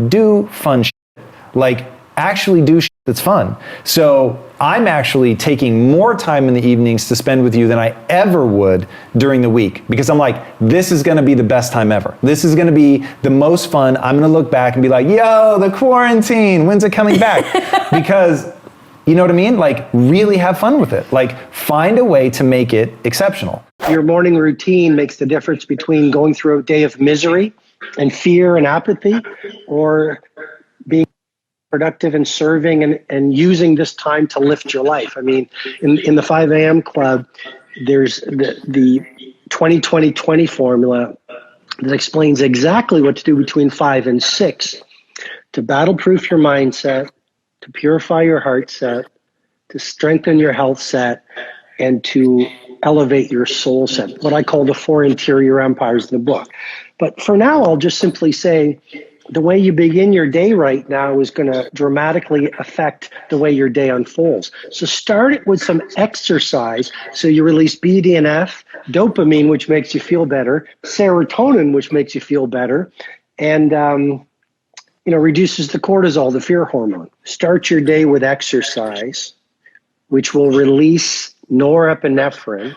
do fun shit. Like, actually do shit that's fun. So I'm actually taking more time in the evenings to spend with you than I ever would during the week, because I'm like, this is gonna be the best time ever. This is gonna be the most fun. I'm gonna look back and be like, yo, the quarantine, when's it coming back? Because, you know what I mean? Like, really have fun with it. Like, find a way to make it exceptional. Your morning routine makes the difference between going through a day of misery and fear and apathy, or being productive and serving and using this time to lift your life. I mean, in the 5 a.m. club, there's the 20-20-20 formula that explains exactly what to do between 5 and 6 to battle-proof your mindset, to purify your heart set, to strengthen your health set, and to elevate your soul set, what I call the 4 interior empires in the book. But for now, I'll just simply say, the way you begin your day right now is going to dramatically affect the way your day unfolds. So start it with some exercise so you release BDNF, dopamine, which makes you feel better, serotonin, which makes you feel better, and reduces the cortisol, the fear hormone. Start your day with exercise, which will release norepinephrine,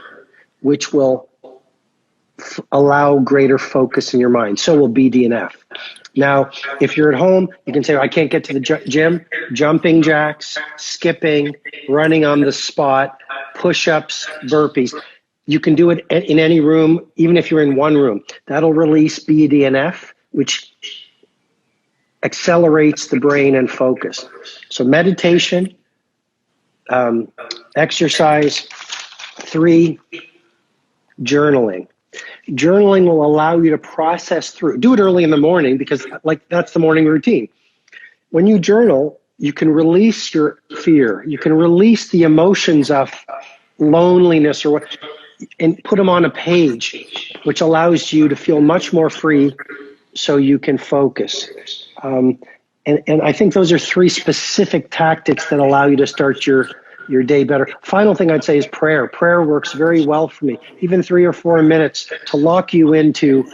which will allow greater focus in your mind. So will BDNF. Now, if you're at home, you can say, I can't get to the gym. Jumping jacks, skipping, running on the spot, push-ups, burpees. You can do it in any room, even if you're in one room. That'll release BDNF, which accelerates the brain and focus. So meditation, exercise, 3, journaling. Journaling will allow you to process through. Do it early in the morning, because that's the morning routine. When you journal, you can release your fear. You can release the emotions of loneliness and put them on a page, which allows you to feel much more free so you can focus. And I think those are 3 specific tactics that allow you to start your day better. Final thing I'd say is prayer. Prayer works very well for me. Even 3 or 4 minutes to lock you into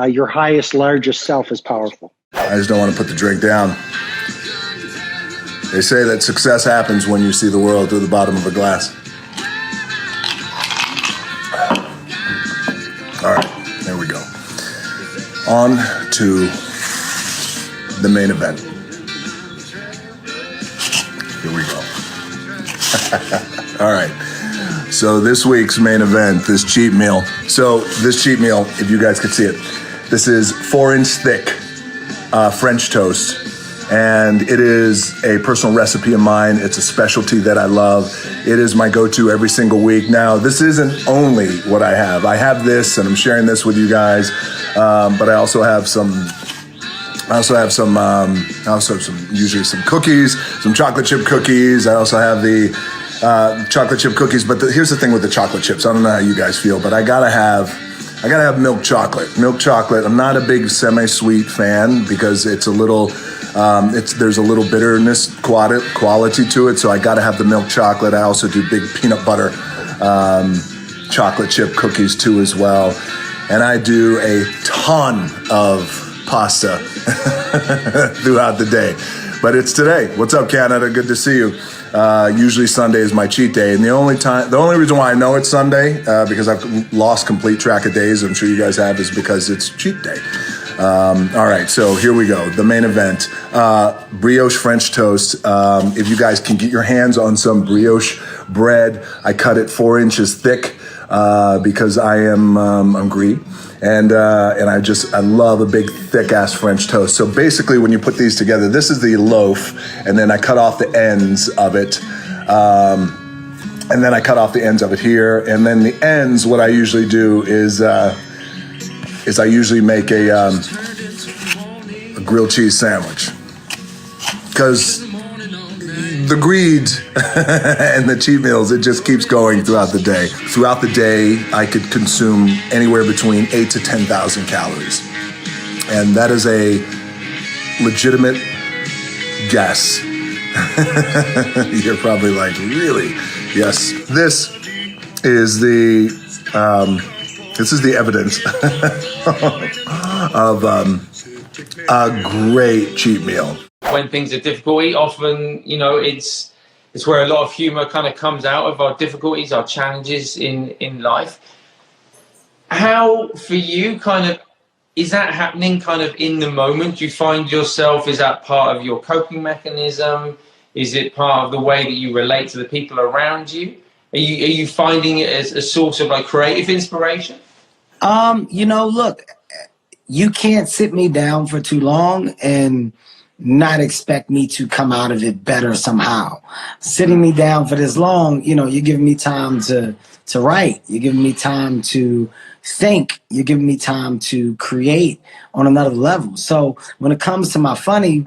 your highest, largest self is powerful. I just don't want to put the drink down. They say that success happens when you see the world through the bottom of a glass. All right, there we go. On to the main event. Here we go. All right. So this week's main event, this cheat meal. So this cheat meal, if you guys could see it, this is 4-inch thick French toast. And it is a personal recipe of mine. It's a specialty that I love. It is my go-to every single week. Now, this isn't only what I have. I have this, and I'm sharing this with you guys. But I also have usually some cookies, some chocolate chip cookies. I also have the chocolate chip cookies. But here's the thing with the chocolate chips. I don't know how you guys feel, but I gotta have milk chocolate. Milk chocolate. I'm not a big semi-sweet fan because it's a little, there's a little bitterness quality to it. So I gotta have the milk chocolate. I also do big peanut butter chocolate chip cookies too as well. And I do a ton of pasta throughout the day. But it's today. What's up, Canada? Good to see you. Usually Sunday is my cheat day. And the only reason why I know it's Sunday, because I've lost complete track of days, I'm sure you guys have, is because it's cheat day. All right, so here we go. The main event, brioche French toast. If you guys can get your hands on some brioche bread, I cut it 4 inches thick because I am hungry. And I love a big thick ass French toast. So basically when you put these together, this is the loaf, and then I cut off the ends of it. And then I cut off the ends of it here. And then the ends, what I usually do is I usually make a grilled cheese sandwich. Because the greed and the cheat meals, it just keeps going throughout the day. Throughout the day, I could consume anywhere between 8,000 to 10,000 calories. And that is a legitimate guess. You're probably like, really? Yes. This is the evidence A great cheat meal. When things are difficult, often, it's where a lot of humor kind of comes out of our difficulties, our challenges in life. How, for you, is that happening kind of in the moment? Do you find yourself, is that part of your coping mechanism? Is it part of the way that you relate to the people around you? Are you finding it as a source of creative inspiration? Look, you can't sit me down for too long and not expect me to come out of it better somehow. Sitting me down for this long, you're giving me time to write. You're giving me time to think. You're giving me time to create on another level. So when it comes to my funny,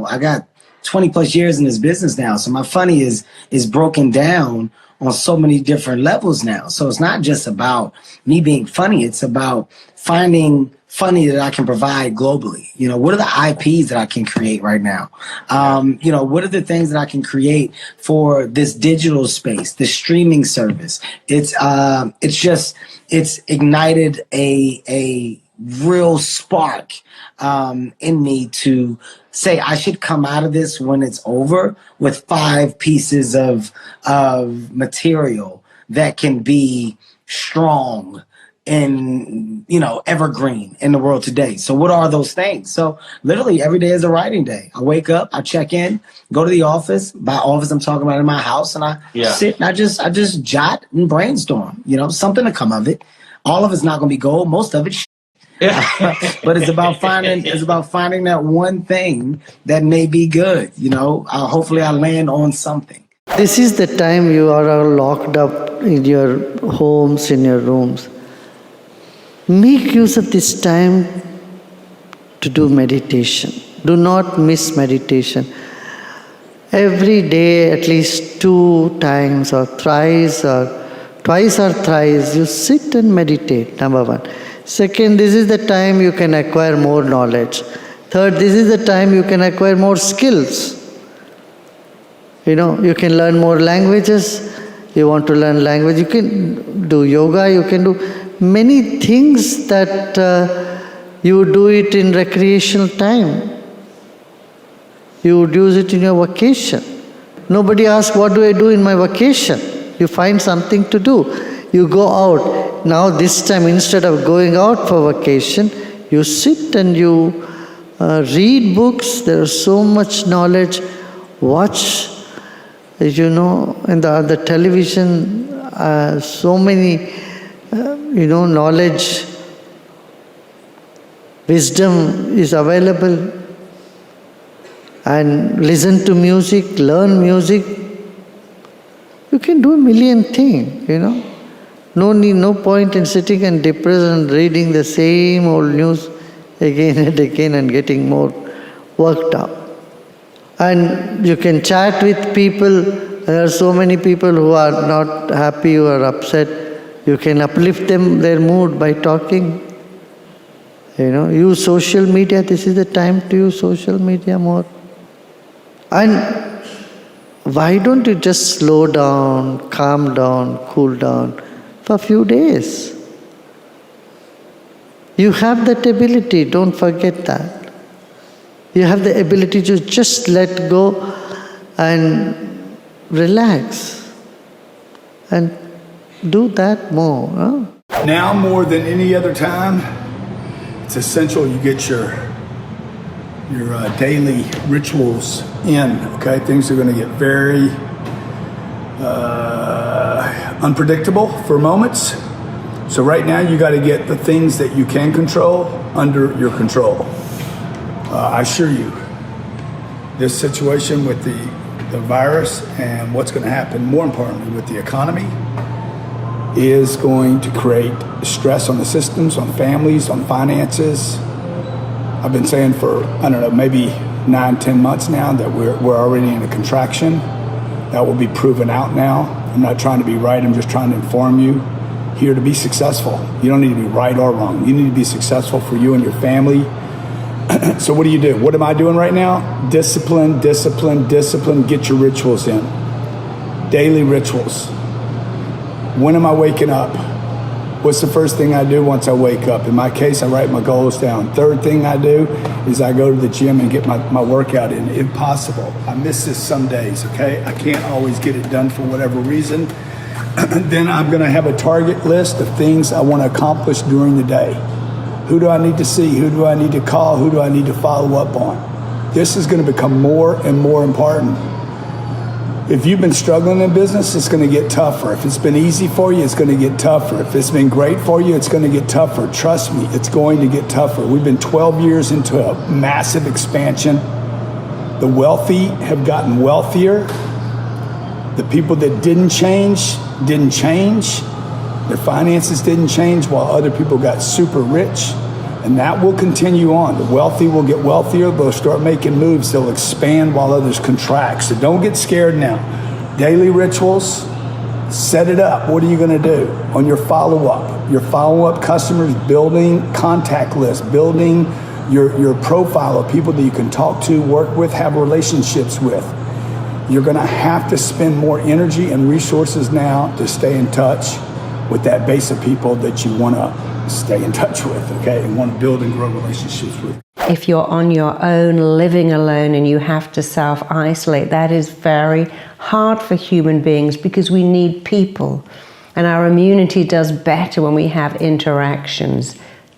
I got 20 plus years in this business now. So my funny is broken down on so many different levels now. So it's not just about me being funny. It's about finding funny that I can provide globally. What are the IPs that I can create right now? What are the things that I can create for this digital space, this streaming service? It's ignited a real spark in me to say I should come out of this when it's over with 5 pieces of material that can be strong and evergreen in the world today. So what are those things? So literally every day is a writing day. I wake up, I check in, go to the office. By office, I'm talking about in my house, and I sit and I just jot and brainstorm. Something to come of it. All of it's not going to be gold. Most of it. But it's about finding that one thing that may be good. Hopefully I land on something. This is the time you are all locked up in your homes, in your rooms. Make use of this time to do meditation. Do not miss meditation. Every day, at least 2 times or thrice or twice or thrice, you sit and meditate, number 1. Second, this is the time you can acquire more knowledge. Third, this is the time you can acquire more skills. You can learn more languages. You want to learn language, you can do yoga, you can do many things that you do it in recreational time. You would use it in your vacation. Nobody asks, what do I do in my vacation? You find something to do. You go out. Now this time, instead of going out for vacation, you sit and you read books. There is so much knowledge. Watch, in the television, so many, knowledge, wisdom is available. And listen to music, learn music. You can do a million things, No point in sitting and depressed and reading the same old news again and again and getting more worked up. And you can chat with people. There are so many people who are not happy, who are upset. You can uplift their mood by talking. Use social media. This is the time to use social media more. And why don't you just slow down, calm down, cool down for a few days? You have that ability, don't forget that. You have the ability to just let go and relax and do that more. Now more than any other time, it's essential you get your daily rituals in, okay? Things are going to get very unpredictable for moments. So right now you got to get the things that you can control under your control. I assure you, this situation with the virus and what's going to happen, more importantly, with the economy, is going to create stress on the systems, on families, on finances. I've been saying for, maybe 9-10 months now that we're already in a contraction. That will be proven out now. I'm not trying to be right, I'm just trying to inform you. Here to be successful. You don't need to be right or wrong. You need to be successful for you and your family. So what do you do? What am I doing right now? Discipline, discipline, discipline. Get your rituals in. Daily rituals. When am I waking up? What's the first thing I do once I wake up? In my case, I write my goals down. Third thing I do is I go to the gym and get my workout in, if possible. I miss this some days, okay? I can't always get it done for whatever reason. Then I'm gonna have a target list of things I wanna accomplish during the day. Who do I need to see? Who do I need to call? Who do I need to follow up on? This is gonna become more and more important. If you've been struggling in business, it's gonna get tougher. If it's been easy for you, it's gonna get tougher. If it's been great for you, it's gonna get tougher. Trust me, it's going to get tougher. We've been 12 years into a massive expansion. The wealthy have gotten wealthier. The people that didn't change. Their finances didn't change while other people got super rich. And that will continue on. The wealthy will get wealthier. They'll start making moves. They'll expand while others contract. So don't get scared now. Daily rituals, set it up. What are you going to do on your follow-up? Your follow-up customers, building contact lists, building your profile of people that you can talk to, work with, have relationships with. You're going to have to spend more energy and resources now to stay in touch with that base of people that you want to stay in touch with, okay, and want to build and grow relationships with. If you're on your own, living alone, and you have to self-isolate, that is very hard for human beings because we need people. And our immunity does better when we have interactions.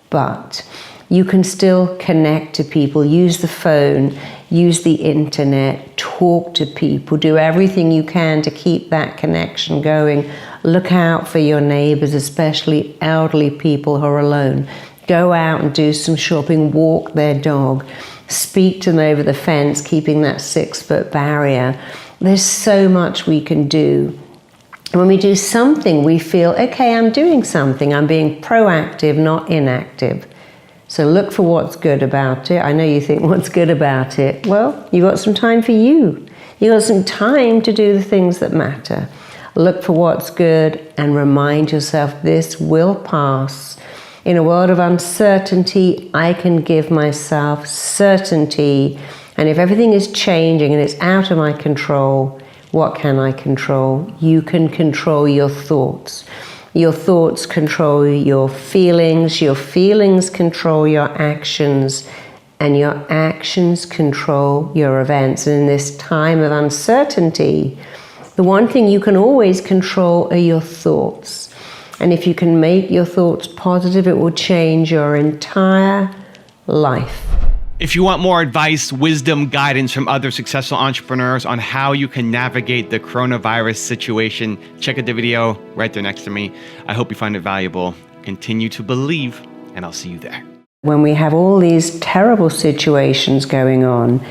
But you can still connect to people, use the phone, use the internet, talk to people, do everything you can to keep that connection going. Look out for your neighbors, especially elderly people who are alone. Go out and do some shopping, walk their dog, speak to them over the fence, keeping that 6-foot barrier. There's so much we can do. When we do something, we feel, okay, I'm doing something. I'm being proactive, not inactive. So look for what's good about it. I know you think, what's good about it? Well, you got some time for you. You got some time to do the things that matter. Look for what's good and remind yourself this will pass. In a world of uncertainty, I can give myself certainty. And if everything is changing and it's out of my control, what can I control? You can control your thoughts. Your thoughts control your feelings control your actions, and your actions control your events. And in this time of uncertainty, the one thing you can always control are your thoughts. And if you can make your thoughts positive, it will change your entire life. If you want more advice, wisdom, guidance from other successful entrepreneurs on how you can navigate the coronavirus situation, check out the video right there next to me. I hope you find it valuable. Continue to believe, and I'll see you there. When we have all these terrible situations going on,